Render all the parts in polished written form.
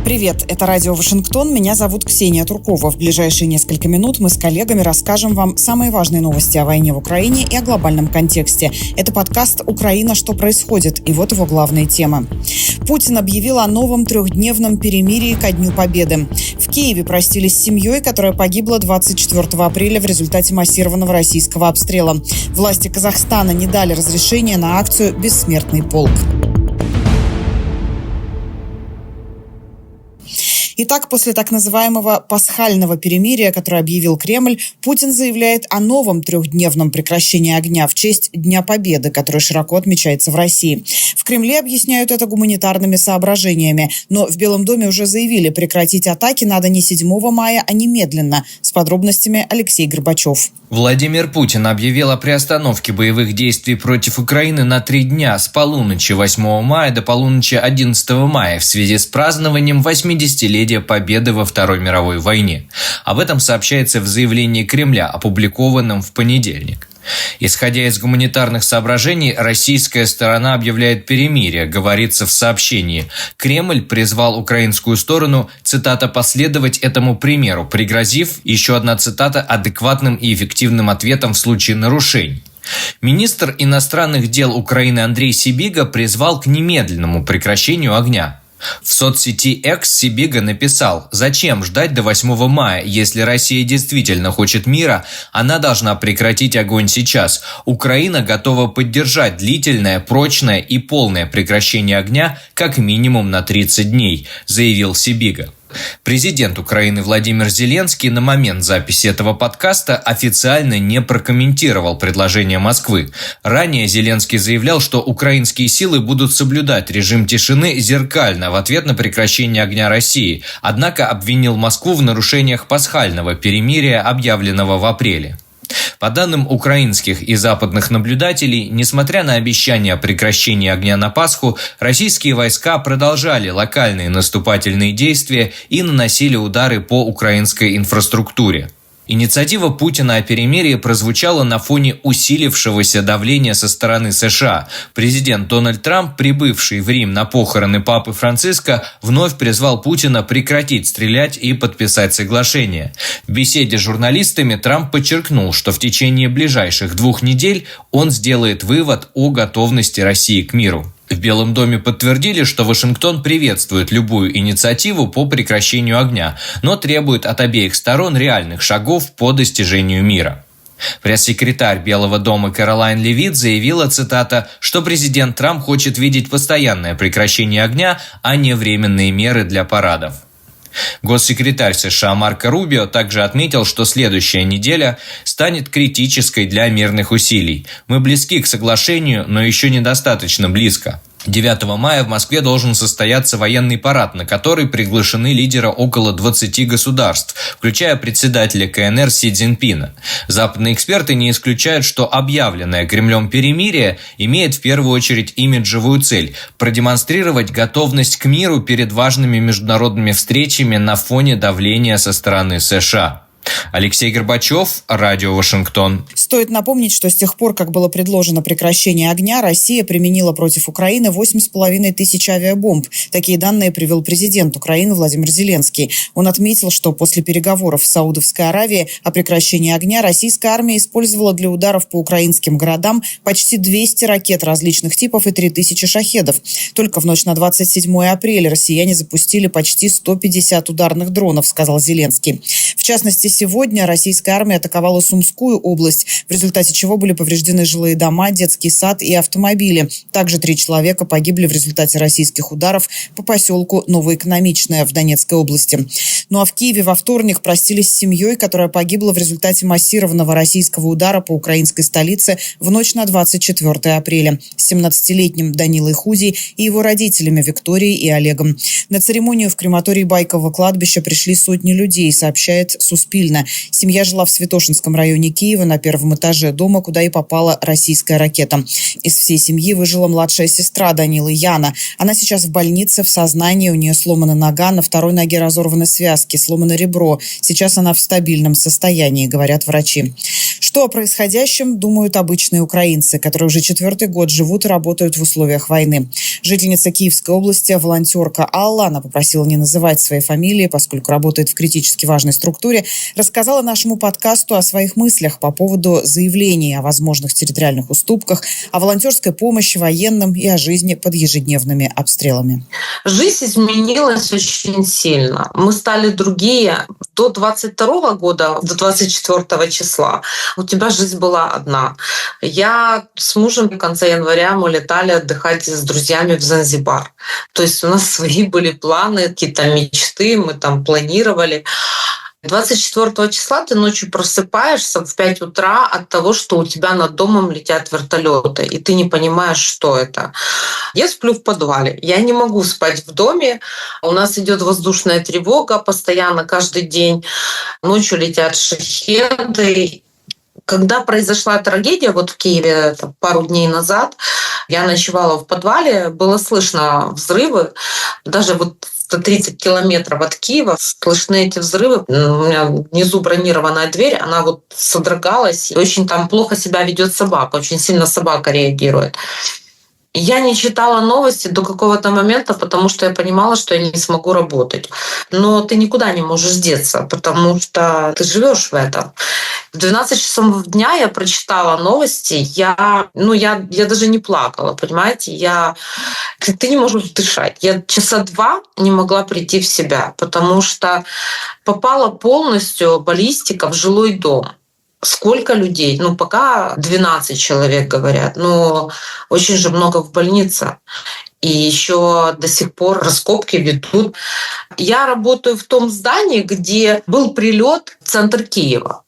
Привет, это радио Вашингтон. Меня зовут Ксения Туркова. В ближайшие несколько минут мы с коллегами расскажем вам самые важные новости о войне в Украине и о глобальном контексте. Это подкаст «Украина. Что происходит?» И вот его главные темы. Путин объявил о новом 3-дневном перемирии ко Дню Победы. В Киеве простились с семьей, которая погибла 24 апреля в результате массированного российского обстрела. Власти Казахстана не дали разрешения на акцию «Бессмертный полк». Итак, после так называемого пасхального перемирия, которое объявил Кремль, Путин заявляет о новом 3-дневном прекращении огня в честь Дня Победы, который широко отмечается в России. В Кремле объясняют это гуманитарными соображениями, но в Белом доме уже заявили, прекратить атаки надо не 7 мая, а немедленно. С подробностями Алексей Горбачев. Владимир Путин объявил о приостановке боевых действий против Украины на 3 дня с полуночи 8 мая до полуночи 11 мая в связи с празднованием 80-летия Победы во Второй мировой войне. Об этом сообщается в заявлении Кремля, опубликованном в понедельник. Исходя из гуманитарных соображений, российская сторона объявляет перемирие, говорится в сообщении. Кремль призвал украинскую сторону, цитата, «последовать этому примеру», пригрозив, еще одна цитата, «адекватным и эффективным ответом в случае нарушений». Министр иностранных дел Украины Андрей Сибига призвал к немедленному прекращению огня. В соцсети X Сибига написал: «Зачем ждать до 8 мая? Если Россия действительно хочет мира, она должна прекратить огонь сейчас. Украина готова поддержать длительное, прочное и полное прекращение огня как минимум на 30 дней», заявил Сибига. Президент Украины Владимир Зеленский на момент записи этого подкаста официально не прокомментировал предложение Москвы. Ранее Зеленский заявлял, что украинские силы будут соблюдать режим тишины зеркально в ответ на прекращение огня России, однако обвинил Москву в нарушениях пасхального перемирия, объявленного в апреле. По данным украинских и западных наблюдателей, несмотря на обещание о прекращении огня на Пасху, российские войска продолжали локальные наступательные действия и наносили удары по украинской инфраструктуре. Инициатива Путина о перемирии прозвучала на фоне усилившегося давления со стороны США. Президент Дональд Трамп, прибывший в Рим на похороны папы Франциска, вновь призвал Путина прекратить стрелять и подписать соглашение. В беседе с журналистами Трамп подчеркнул, что в течение ближайших 2 недель он сделает вывод о готовности России к миру. В Белом доме подтвердили, что Вашингтон приветствует любую инициативу по прекращению огня, но требует от обеих сторон реальных шагов по достижению мира. Пресс-секретарь Белого дома Кэролайн Левит заявила, цитата, что президент Трамп хочет видеть постоянное прекращение огня, а не временные меры для парадов. Госсекретарь США Марко Рубио также отметил, что следующая неделя станет критической для мирных усилий. Мы близки к соглашению, но еще недостаточно близко. 9 мая в Москве должен состояться военный парад, на который приглашены лидеры около 20 государств, включая председателя КНР Си Цзиньпина. Западные эксперты не исключают, что объявленное Кремлем перемирие имеет в первую очередь имиджевую цель – продемонстрировать готовность к миру перед важными международными встречами на фоне давления со стороны США. Алексей Горбачев, радио Вашингтон. Стоит напомнить, что с тех пор, как было предложено прекращение огня, Россия применила против Украины 8,5 тысяч авиабомб. Такие данные привел президент Украины Владимир Зеленский. Он отметил, что после переговоров с Саудовской Аравией о прекращении огня российская армия использовала для ударов по украинским городам почти 200 ракет различных типов и 3000 шахедов. Только в ночь на 27 апреля россияне запустили почти 150 ударных дронов, сказал Зеленский. В частности, сегодня российская армия атаковала Сумскую область, в результате чего были повреждены жилые дома, детский сад и автомобили. Также 3 человека погибли в результате российских ударов по поселку Новоэкономичное в Донецкой области. Ну а в Киеве во вторник простились с семьей, которая погибла в результате массированного российского удара по украинской столице в ночь на 24 апреля. С 17-летним Данилой Худи и его родителями Викторией и Олегом. На церемонию в крематорий Байкового кладбища пришли сотни людей, сообщает Суспильна. Семья жила в Святошинском районе Киева на 1-м этаже дома, куда и попала российская ракета. Из всей семьи выжила младшая сестра Данилы Яна. Она сейчас в больнице, в сознании, у нее сломана нога, на второй ноге разорваны связки, сломано ребро. Сейчас она в стабильном состоянии, говорят врачи. Что о происходящем думают обычные украинцы, которые уже 4-й год живут и работают в условиях войны. Жительница Киевской области, волонтерка Алла, она попросила не называть своей фамилии, поскольку работает в критически важной структуре, рассказала нашему подкасту о своих мыслях по поводу заявлений о возможных территориальных уступках, о волонтерской помощи военным и о жизни под ежедневными обстрелами. Жизнь изменилась очень сильно. Мы стали другие. До 22 года, до 24 числа у тебя жизнь была одна. Я с мужем в конце января мы летали отдыхать с друзьями в Занзибар. То есть у нас свои были планы, какие-то мечты, мы там планировали. 24 числа ты ночью просыпаешься в 5 утра от того, что у тебя над домом летят вертолеты, и ты не понимаешь, что это. Я сплю в подвале. Я не могу спать в доме. У нас идет воздушная тревога постоянно, каждый день. Ночью летят шахеды. Когда произошла трагедия вот в Киеве пару дней назад, я ночевала в подвале, было слышно взрывы. Даже вот 130 километров от Киева слышны эти взрывы. У меня внизу бронированная дверь, она вот содрогалась. Очень там плохо себя ведет собака, очень сильно собака реагирует. Я не читала новости до какого-то момента, потому что я понимала, что я не смогу работать. Но ты никуда не можешь деться, потому что ты живешь в этом. В 12 часов дня я прочитала новости, я даже не плакала, понимаете? Ты не можешь дышать. Я часа 2 не могла прийти в себя, потому что попала полностью баллистика в жилой дом. Сколько людей? Пока 12 человек, говорят, но очень же много в больнице. И еще до сих пор раскопки ведут. Я работаю в том здании, где был прилет в центр Киева.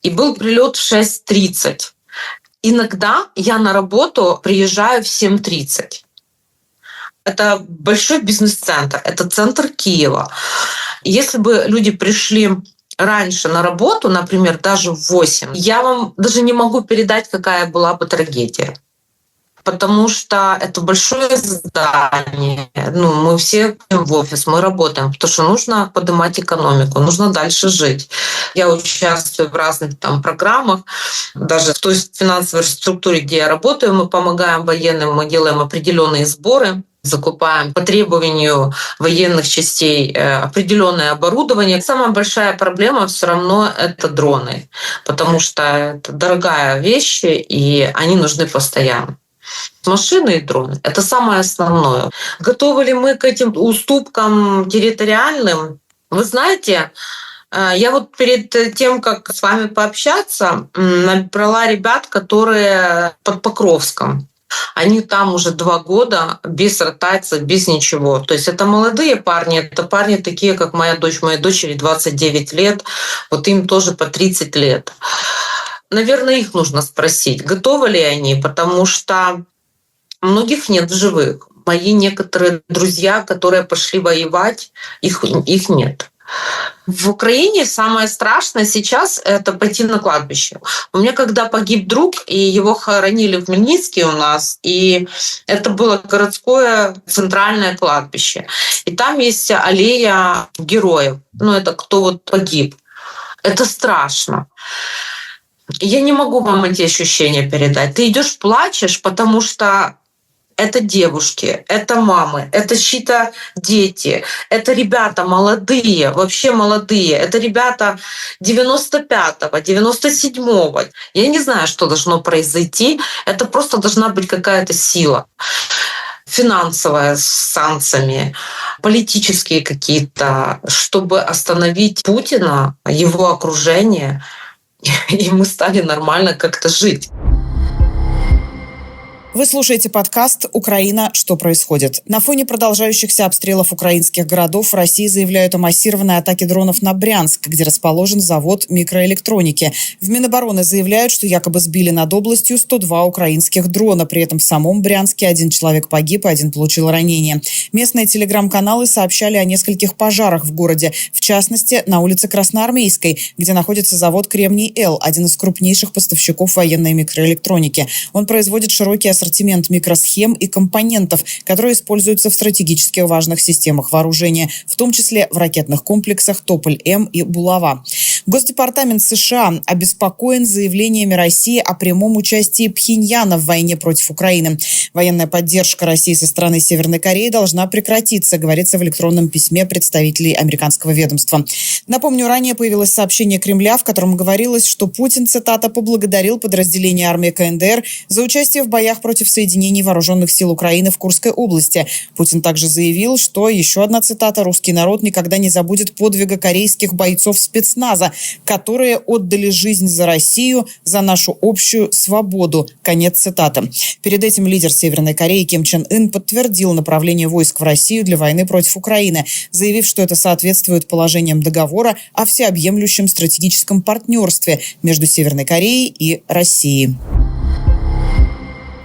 И был прилет в 6:30. Иногда я на работу приезжаю в 7:30. Это большой бизнес-центр, это центр Киева. Если бы люди пришли раньше на работу, например, даже в 8, я вам даже не могу передать, какая была бы трагедия. Потому что это большое здание. Мы все ходим в офис, мы работаем, потому что нужно поднимать экономику, нужно дальше жить. Я участвую в разных программах. Даже в той финансовой структуре, где я работаю, мы помогаем военным, мы делаем определенные сборы, закупаем по требованию военных частей определенное оборудование. Самая большая проблема все равно это дроны, потому что это дорогая вещь, и они нужны постоянно. Машины и дроны — это самое основное. Готовы ли мы к этим уступкам территориальным? Вы знаете, я вот перед тем, как с вами пообщаться, набрала ребят, которые под Покровском. Они там уже 2 года без ротации, без ничего. То есть это молодые парни, это парни такие, как моя дочь. Моей дочери 29 лет, вот им тоже по 30 лет. Наверное, их нужно спросить, готовы ли они, потому что многих нет в живых. Мои некоторые друзья, которые пошли воевать, их нет. В Украине самое страшное сейчас — это пойти на кладбище. У меня когда погиб друг, и его хоронили в Хмельницке у нас, и это было городское центральное кладбище. И там есть аллея героев. Это кто вот погиб. Это страшно. Я не могу вам эти ощущения передать. Ты идешь, плачешь, потому что это девушки, это мамы, это чьи-то дети, это ребята молодые, вообще молодые, это ребята 95-го, 97-го. Я не знаю, что должно произойти. Это просто должна быть какая-то сила. Финансовая, с санкциями, политические какие-то, чтобы остановить Путина, его окружение, и мы стали нормально как-то жить. Вы слушаете подкаст «Украина. Что происходит?». На фоне продолжающихся обстрелов украинских городов в России заявляют о массированной атаке дронов на Брянск, где расположен завод микроэлектроники. В Минобороны заявляют, что якобы сбили над областью 102 украинских дрона. При этом в самом Брянске 1 человек погиб, и 1 получил ранение. Местные телеграм-каналы сообщали о нескольких пожарах в городе. В частности, на улице Красноармейской, где находится завод «Кремний-Л», один из крупнейших поставщиков военной микроэлектроники. Он производит широкий ассортимент микросхем и компонентов, которые используются в стратегически важных системах вооружения, в том числе в ракетных комплексах «Тополь-М» и «Булава». Госдепартамент США обеспокоен заявлениями России о прямом участии Пхеньяна в войне против Украины. Военная поддержка России со стороны Северной Кореи должна прекратиться, говорится в электронном письме представителей американского ведомства. Напомню, ранее появилось сообщение Кремля, в котором говорилось, что Путин, цитата, поблагодарил подразделение армии КНДР за участие в боях против соединений вооруженных сил Украины в Курской области. Путин также заявил, что, еще одна цитата, русский народ никогда не забудет подвига корейских бойцов спецназа, которые отдали жизнь за Россию, за нашу общую свободу. Конец цитаты. Перед этим лидер Северной Кореи Ким Чен Ын подтвердил направление войск в Россию для войны против Украины, заявив, что это соответствует положениям договора о всеобъемлющем стратегическом партнерстве между Северной Кореей и Россией.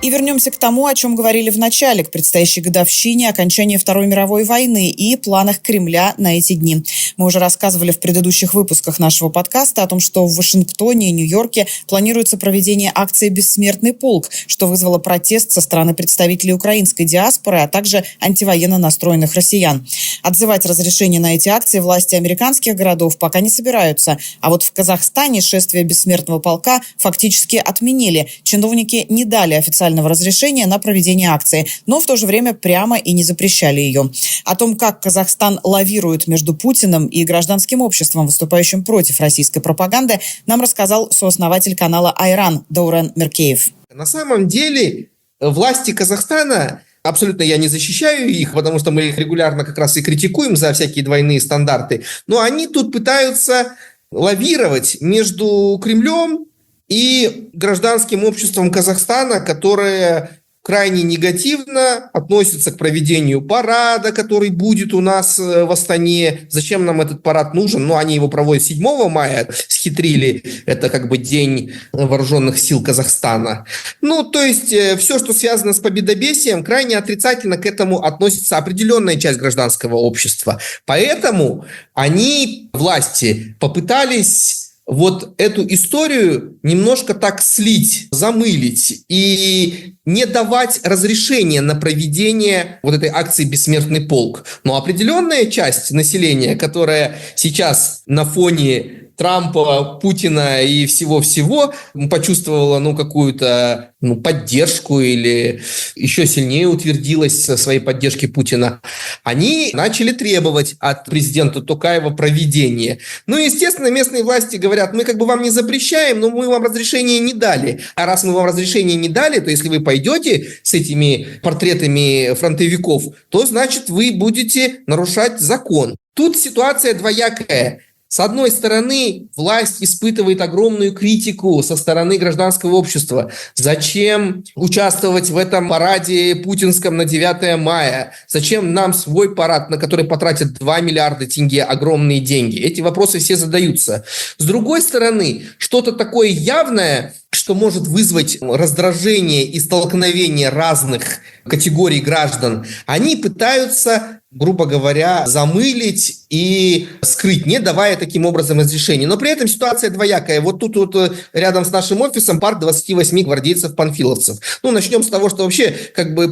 И вернемся к тому, о чем говорили в начале, к предстоящей годовщине окончания Второй мировой войны и планах Кремля на эти дни. Мы уже рассказывали в предыдущих выпусках нашего подкаста о том, что в Вашингтоне и Нью-Йорке планируется проведение акции «Бессмертный полк», что вызвало протест со стороны представителей украинской диаспоры, а также антивоенно настроенных россиян. Отзывать разрешение на эти акции власти американских городов пока не собираются. А вот в Казахстане шествие «Бессмертного полка» фактически отменили. Чиновники не дали официального разрешения на проведение акции, но в то же время прямо и не запрещали ее. О том, как Казахстан лавирует между Путиным и гражданским обществом, выступающим против российской пропаганды, нам рассказал сооснователь канала Айран Даурен Меркеев. На самом деле власти Казахстана, абсолютно я не защищаю их, потому что мы их регулярно как раз и критикуем за всякие двойные стандарты, но они тут пытаются лавировать между Кремлем и гражданским обществом Казахстана, которое крайне негативно относится к проведению парада, который будет у нас в Астане. Зачем нам этот парад нужен? Ну, они его проводят 7 мая, схитрили. Это как бы День вооруженных сил Казахстана. Ну, то есть все, что связано с победобесием, крайне отрицательно к этому относится определенная часть гражданского общества. Поэтому они, власти, попытались вот эту историю немножко так слить, замылить и не давать разрешения на проведение вот этой акции «Бессмертный полк». Но определенная часть населения, которая сейчас на фоне Трампа, Путина и всего-всего почувствовала какую-то поддержку или еще сильнее утвердилась в своей поддержке Путина, они начали требовать от президента Токаева проведения. Естественно, местные власти говорят, мы вам не запрещаем, но мы вам разрешения не дали. А раз мы вам разрешения не дали, то если вы пойдете с этими портретами фронтовиков, то значит вы будете нарушать закон. Тут ситуация двоякая. С одной стороны, власть испытывает огромную критику со стороны гражданского общества. Зачем участвовать в этом параде путинском на 9 мая? Зачем нам свой парад, на который потратят 2 миллиарда тенге, огромные деньги? Эти вопросы все задаются. С другой стороны, что-то такое явное, что может вызвать раздражение и столкновение разных категорий граждан, они пытаются, грубо говоря, замылить и скрыть, не давая таким образом разрешения. Но при этом ситуация двоякая. Вот тут рядом с нашим офисом парк 28 гвардейцев-панфиловцев. Начнем с того, что вообще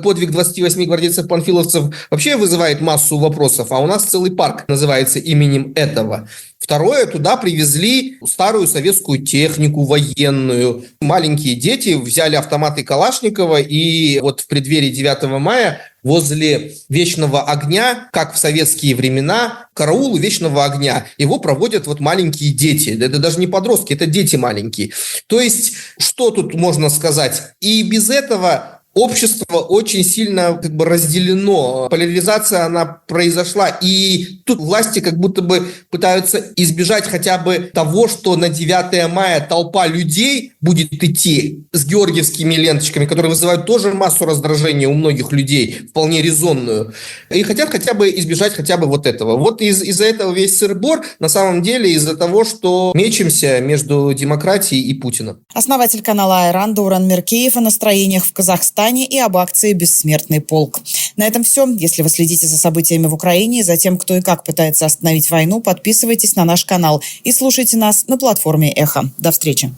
подвиг 28 гвардейцев-панфиловцев вообще вызывает массу вопросов, а у нас целый парк называется именем этого. Второе, туда привезли старую советскую технику военную. Маленькие дети взяли автоматы Калашникова, и вот в преддверии 9 мая возле Вечного огня, как в советские времена, караул Вечного огня, его проводят маленькие дети. Это даже не подростки, это дети маленькие. То есть, что тут можно сказать? И без этого общество очень сильно разделено. Поляризация, она произошла. И тут власти как будто бы пытаются избежать хотя бы того, что на 9 мая толпа людей будет идти с георгиевскими ленточками, которые вызывают тоже массу раздражения у многих людей, вполне резонную. И хотят хотя бы избежать хотя бы вот этого. Вот из-за этого весь сыр-бор, на самом деле из-за того, что мечемся между демократией и Путиным. Основатель канала Айран Даурен Меркеев о настроениях в Казахстане и об акции «Бессмертный полк». На этом все. Если вы следите за событиями в Украине и за тем, кто и как пытается остановить войну, подписывайтесь на наш канал и слушайте нас на платформе Эхо. До встречи.